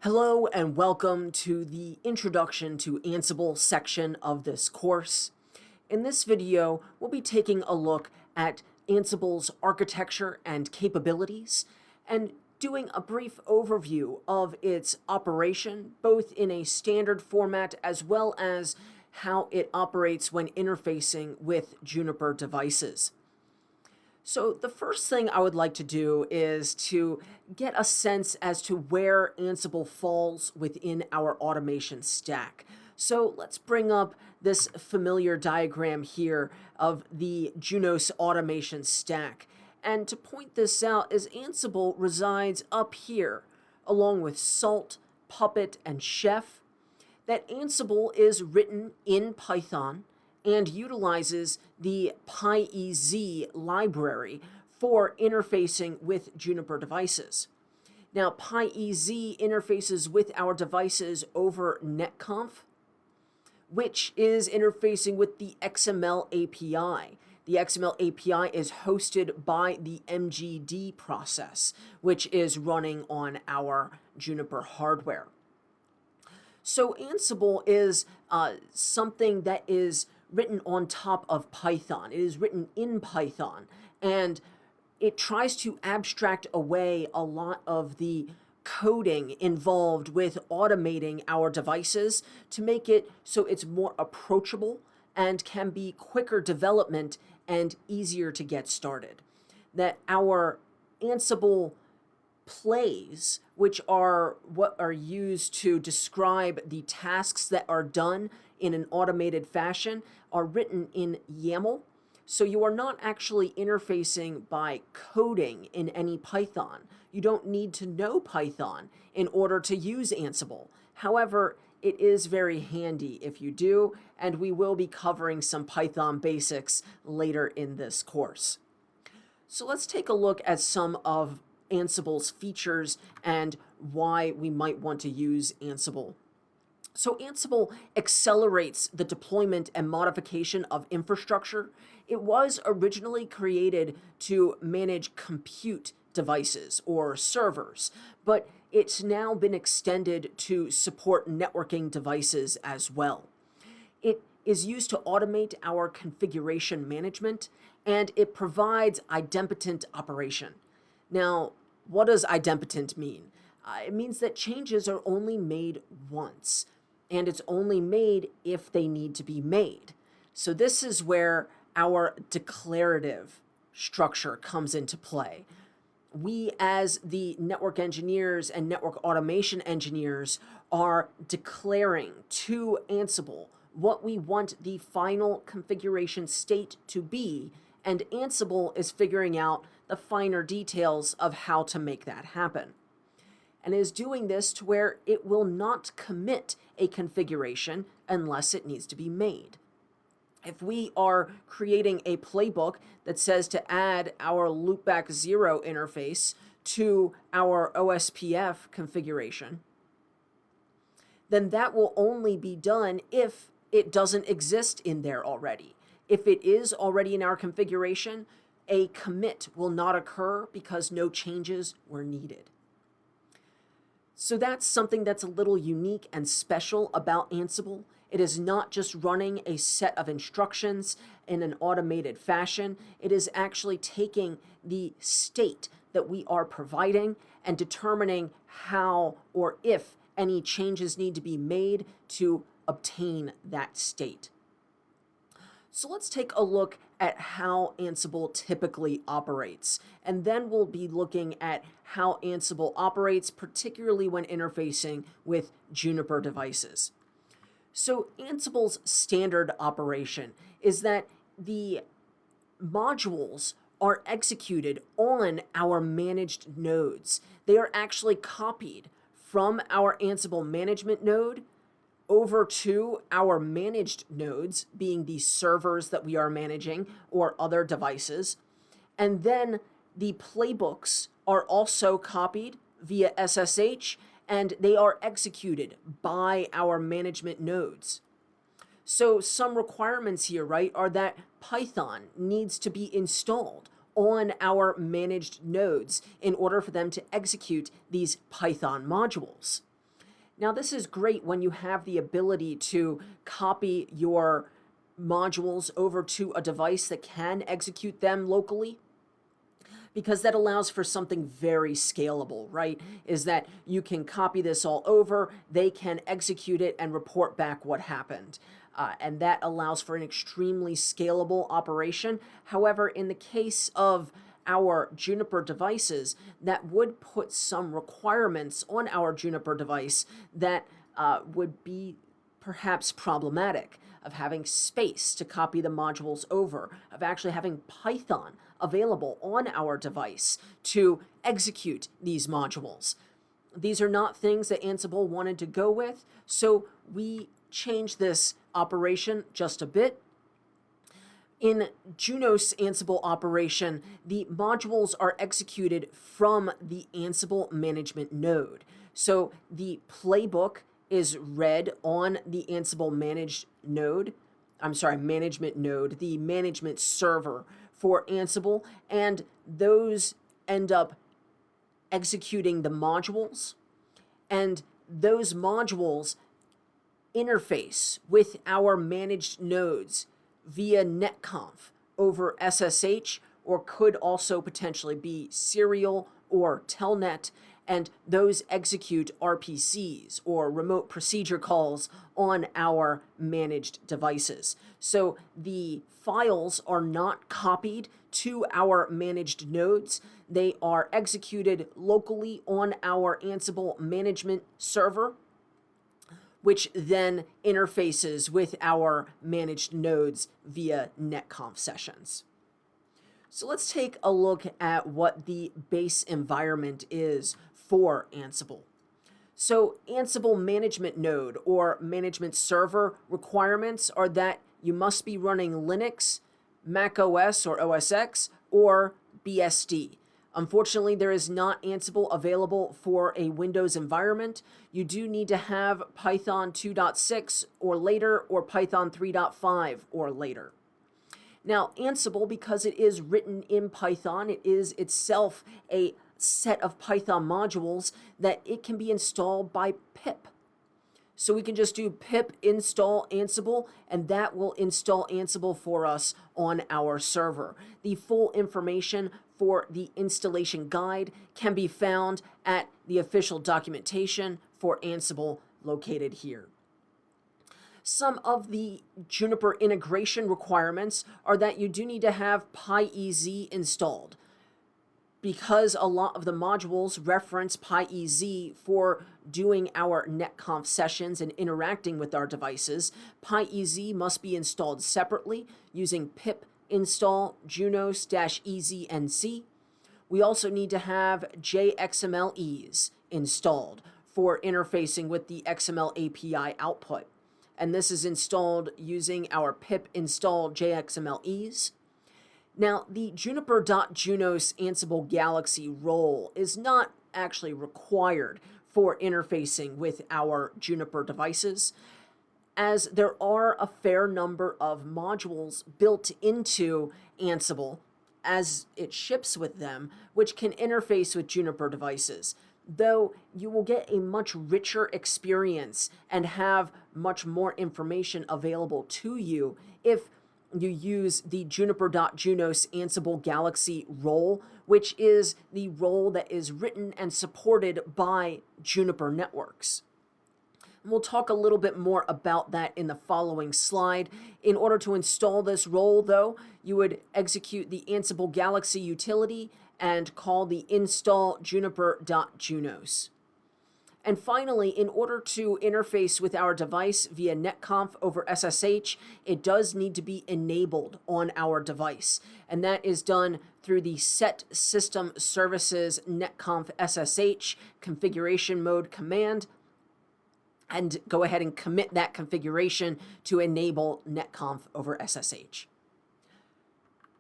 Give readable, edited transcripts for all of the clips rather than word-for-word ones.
Hello and welcome to the Introduction to Ansible section of this course. In this video, we'll be taking a look at Ansible's architecture and capabilities and doing a brief overview of its operation, both in a standard format as well as how it operates when interfacing with Juniper devices. So the first thing I would like to do is to get a sense as to where Ansible falls within our automation stack. So let's bring up this familiar diagram here of the Junos automation stack. And to point this out is Ansible resides up here, along with Salt, Puppet, and Chef. That Ansible is written in Python and utilizes the PyEZ library for interfacing with Juniper devices. Now, PyEZ interfaces with our devices over netconf, which is interfacing with the XML API. The XML API is hosted by the MGD process, which is running on our Juniper hardware. So Ansible is something that is written on top of Python. It is written in Python, and it tries to abstract away a lot of the coding involved with automating our devices to make it so it's more approachable and can be quicker development and easier to get started. That our Ansible plays, which are what are used to describe the tasks that are done in an automated fashion, are written in YAML. So you are not actually interfacing by coding in any Python. You don't need to know Python in order to use Ansible. However, it is very handy if you do, and we will be covering some Python basics later in this course. So let's take a look at some of Ansible's features and why we might want to use Ansible. So Ansible accelerates the deployment and modification of infrastructure. It was originally created to manage compute devices or servers, but it's now been extended to support networking devices as well. It is used to automate our configuration management, and it provides idempotent operation. Now, what does idempotent mean? It means that changes are only made once, and it's only made if they need to be made. So this is where our declarative structure comes into play. We, as the network engineers and network automation engineers, are declaring to Ansible what we want the final configuration state to be, and Ansible is figuring out the finer details of how to make that happen. And is doing this to where it will not commit a configuration unless it needs to be made. If we are creating a playbook that says to add our loopback 0 interface to our OSPF configuration, then that will only be done if it doesn't exist in there already. If it is already in our configuration, a commit will not occur because no changes were needed. So that's something that's a little unique and special about Ansible. It is not just running a set of instructions in an automated fashion. It is actually taking the state that we are providing and determining how or if any changes need to be made to obtain that state. So let's take a look at how Ansible typically operates, and then we'll be looking at how Ansible operates, particularly when interfacing with Juniper devices. So Ansible's standard operation is that the modules are executed on our managed nodes. They are actually copied from our Ansible management node over to our managed nodes, being the servers that we are managing or other devices. And then the playbooks are also copied via SSH, and they are executed by our management nodes. So some requirements here, right, are that Python needs to be installed on our managed nodes in order for them to execute these Python modules. Now, this is great when you have the ability to copy your modules over to a device that can execute them locally, because that allows for something very scalable, right? Is that you can copy this all over, they can execute it and report back what happened. And that allows for an extremely scalable operation. However, in the case of our Juniper devices, that would put some requirements on our Juniper device that would be perhaps problematic, of having space to copy the modules over, of actually having Python available on our device to execute these modules. These are not things that Ansible wanted to go with, so we changed this operation just a bit. In Junos Ansible operation, the modules are executed from the Ansible management node. So the playbook is read on the Ansible management node, the management server for Ansible, and those end up executing the modules, and those modules interface with our managed nodes via netconf over SSH, or could also potentially be serial or telnet, and those execute RPCs or remote procedure calls on our managed devices. So the files are not copied to our managed nodes. They are executed locally on our Ansible management server, which then interfaces with our managed nodes via netconf sessions. So let's take a look at what the base environment is for Ansible. So Ansible management node or management server requirements are that you must be running Linux, Mac OS or OS X, or BSD. Unfortunately, there is not Ansible available for a Windows environment. You do need to have Python 2.6 or later, or Python 3.5 or later. Now, Ansible, because it is written in Python, it is itself a set of Python modules that it can be installed by pip. So we can just do pip install Ansible, and that will install Ansible for us on our server. The full information for the installation guide can be found at the official documentation for Ansible located here. Some of the Juniper integration requirements are that you do need to have PyEZ installed, because a lot of the modules reference PyEZ for doing our netconf sessions and interacting with our devices. PyEZ must be installed separately using pip install junos-eznc. We also need to have JXMLEs installed for interfacing with the XML API output. And this is installed using our pip install JXMLEs. Now, the Juniper.Junos Ansible Galaxy role is not actually required for interfacing with our Juniper devices, as there are a fair number of modules built into Ansible as it ships with them, which can interface with Juniper devices, though you will get a much richer experience and have much more information available to you if you use the Juniper.Junos Ansible Galaxy role, which is the role that is written and supported by Juniper Networks. And we'll talk a little bit more about that in the following slide. In order to install this role, though, you would execute the Ansible Galaxy utility and call the install Juniper.Junos. And finally, in order to interface with our device via netconf over SSH, it does need to be enabled on our device. And that is done through the set system services netconf SSH configuration mode command. And go ahead and commit that configuration to enable netconf over SSH.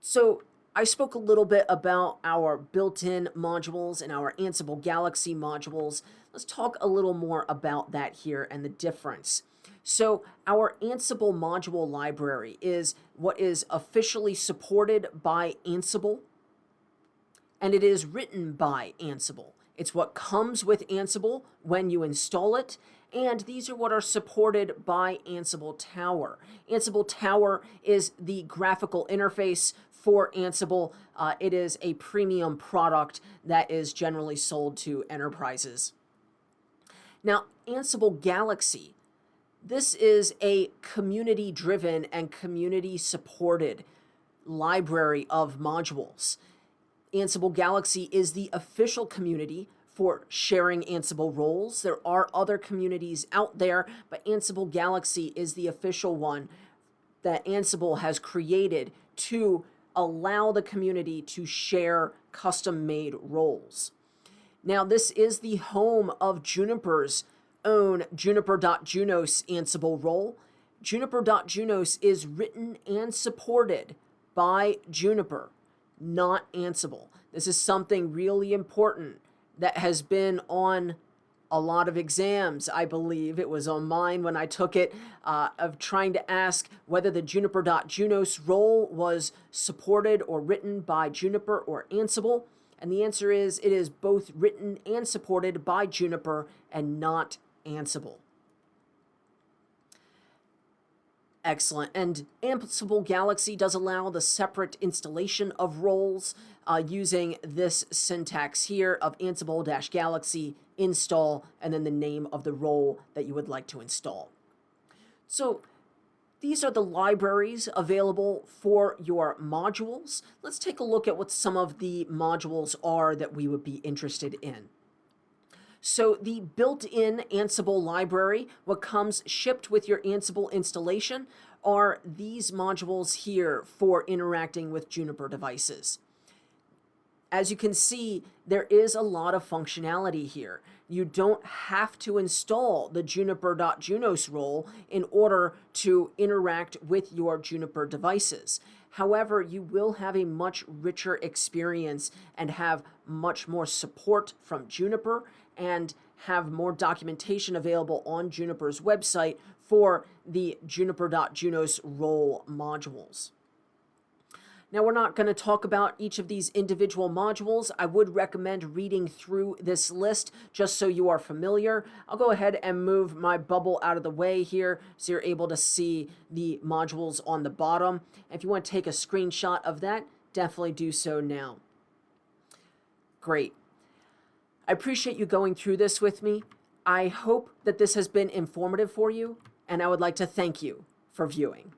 So I spoke a little bit about our built-in modules and our Ansible Galaxy modules. Let's talk a little more about that here and the difference. So our Ansible module library is what is officially supported by Ansible, and it is written by Ansible. It's what comes with Ansible when you install it, and these are what are supported by Ansible Tower. Ansible Tower is the graphical interface for Ansible. It is a premium product that is generally sold to enterprises. Now, Ansible Galaxy. This is a community-driven and community-supported library of modules. Ansible Galaxy is the official community for sharing Ansible roles. There are other communities out there, but Ansible Galaxy is the official one that Ansible has created to allow the community to share custom-made roles. Now, this is the home of Juniper's own Juniper.Junos Ansible role. Juniper.Junos is written and supported by Juniper, not Ansible. This is something really important that has been on a lot of exams. I believe it was on mine when I took it, of trying to ask whether the Juniper.Junos role was supported or written by Juniper or Ansible. And the answer is it is both written and supported by Juniper and not Ansible. Excellent. And Ansible Galaxy does allow the separate installation of roles using this syntax here of Ansible-Galaxy install and then the name of the role that you would like to install. So these are the libraries available for your modules. Let's take a look at what some of the modules are that we would be interested in. So the built-in Ansible library, what comes shipped with your Ansible installation, are these modules here for interacting with Juniper devices. As you can see, there is a lot of functionality here. You don't have to install the Juniper.Junos role in order to interact with your Juniper devices. However, you will have a much richer experience and have much more support from Juniper and have more documentation available on Juniper's website for the Juniper.Junos role modules. Now, we're not going to talk about each of these individual modules. I would recommend reading through this list just so you are familiar. I'll go ahead and move my bubble out of the way here so you're able to see the modules on the bottom. If you want to take a screenshot of that, definitely do so now. Great. I appreciate you going through this with me. I hope that this has been informative for you, and I would like to thank you for viewing.